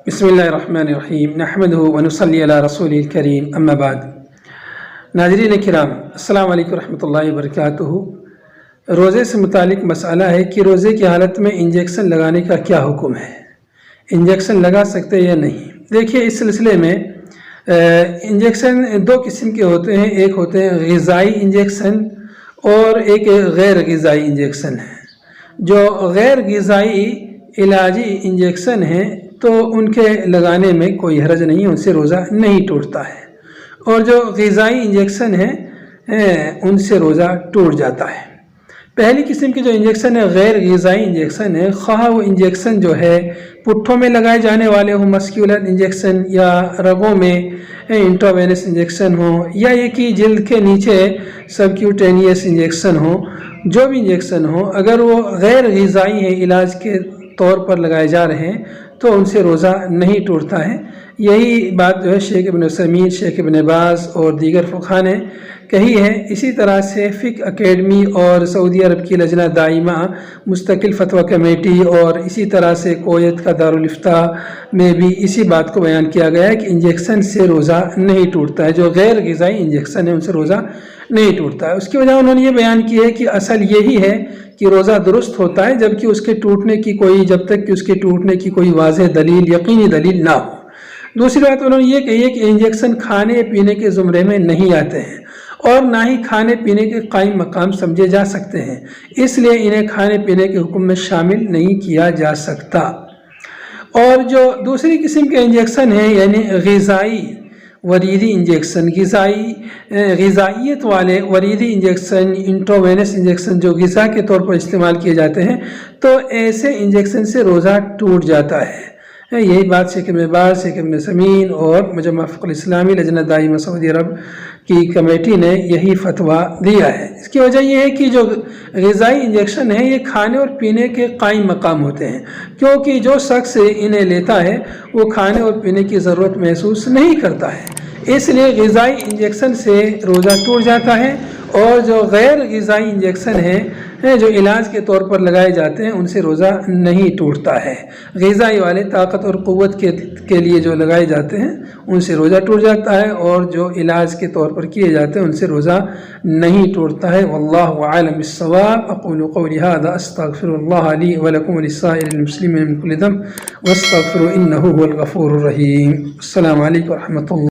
بسم اللہ الرحمن الرحیم نحمدہ ونصلی علی رسول الکریم اما بعد۔ ناظرین کرام، السلام علیکم ورحمۃ اللہ وبرکاتہ۔ روزے سے متعلق مسئلہ ہے کہ روزے کی حالت میں انجیکشن لگانے کا کیا حکم ہے، انجیکشن لگا سکتے یا نہیں۔ دیکھیے، اس سلسلے میں انجیکشن دو قسم کے ہوتے ہیں، ایک ہوتے ہیں غذائی انجیکشن اور ایک غیر غذائی انجیکشن ہے۔ جو غیر غذائی علاجی انجیکشن ہیں تو ان کے لگانے میں کوئی حرج نہیں، ان سے روزہ نہیں ٹوٹتا ہے، اور جو غذائی انجیکشن ہیں ان سے روزہ ٹوٹ جاتا ہے۔ پہلی قسم کی جو انجیکشن ہے غیر غذائی انجیکشن ہے، خواہ وہ انجیکشن جو ہے پٹھوں میں لگائے جانے والے ہوں مسکیولر انجیکشن، یا رگوں میں انٹراوینس انجیکشن ہو، یا یہ کہ جلد کے نیچے سبکیوٹینیس انجیکشن ہو، جو بھی انجیکشن ہو، اگر وہ غیر غذائی ہیں، علاج کے طور پر لگائے جا رہے ہیں تو ان سے روزہ نہیں ٹوٹتا ہے۔ یہی بات جو ہے شیخ ابن عثیمین، شیخ ابن باز اور دیگر فقہاء نے کہی ہے۔ اسی طرح سے فقہ اکیڈمی اور سعودی عرب کی لجنہ دائمہ مستقل فتویٰ کمیٹی اور اسی طرح سے کویت کا دارالافتاء میں بھی اسی بات کو بیان کیا گیا ہے کہ انجیکشن سے روزہ نہیں ٹوٹتا ہے، جو غیر غذائی انجیکشن ہے ان سے روزہ نہیں ٹوٹتا ہے۔ اس کی وجہ انہوں نے یہ بیان کی ہے کہ اصل یہی ہے کہ روزہ درست ہوتا ہے جب تک کہ اس کے ٹوٹنے کی کوئی واضح دلیل، یقینی دلیل نہ ہو۔ دوسری بات انہوں نے یہ کہی ہے کہ انجیکشن کھانے پینے کے زمرے میں نہیں آتے ہیں اور نہ ہی کھانے پینے کے قائم مقام سمجھے جا سکتے ہیں، اس لیے انہیں کھانے پینے کے حکم میں شامل نہیں کیا جا سکتا۔ اور جو دوسری قسم کے انجیکشن ہیں یعنی غذائی وریدی انجیکشن، غذائیت والے وریدی انجیکشن، انٹراوینس انجیکشن جو غذا کے طور پر استعمال کیے جاتے ہیں، تو ایسے انجیکشن سے روزہ ٹوٹ جاتا ہے۔ یہی بات شیخ ابن باز، شیخ ابن عثیمین اور مجمع فقہ الاسلامی لجنہ دائمہ سعودی عرب کی کمیٹی نے یہی فتویٰ دیا ہے۔ اس کی وجہ یہ ہے کہ جو غذائی انجیکشن ہیں یہ کھانے اور پینے کے قائم مقام ہوتے ہیں، کیونکہ جو شخص انہیں لیتا ہے وہ کھانے اور پینے کی ضرورت محسوس نہیں کرتا ہے، اس لیے غذائی انجیکشن سے روزہ ٹوٹ جاتا ہے۔ اور جو غیر غذائی انجیکشن ہیں جو علاج کے طور پر لگائے جاتے ہیں ان سے روزہ نہیں ٹوٹتا ہے۔ غذائی والے طاقت اور قوت کے لیے جو لگائے جاتے ہیں ان سے روزہ ٹوٹ جاتا ہے، اور جو علاج کے طور پر کیے جاتے ہیں ان سے روزہ نہیں ٹوٹتا ہے۔ واللہ اعلم بالصواب۔ اقول قولی ھذا استغفر اللہ لی ولکم ولسائر المسلمین من کل ذنب واستغفروا انہ هو الغفور الرحیم۔ السلام علیکم ورحمۃ اللہ۔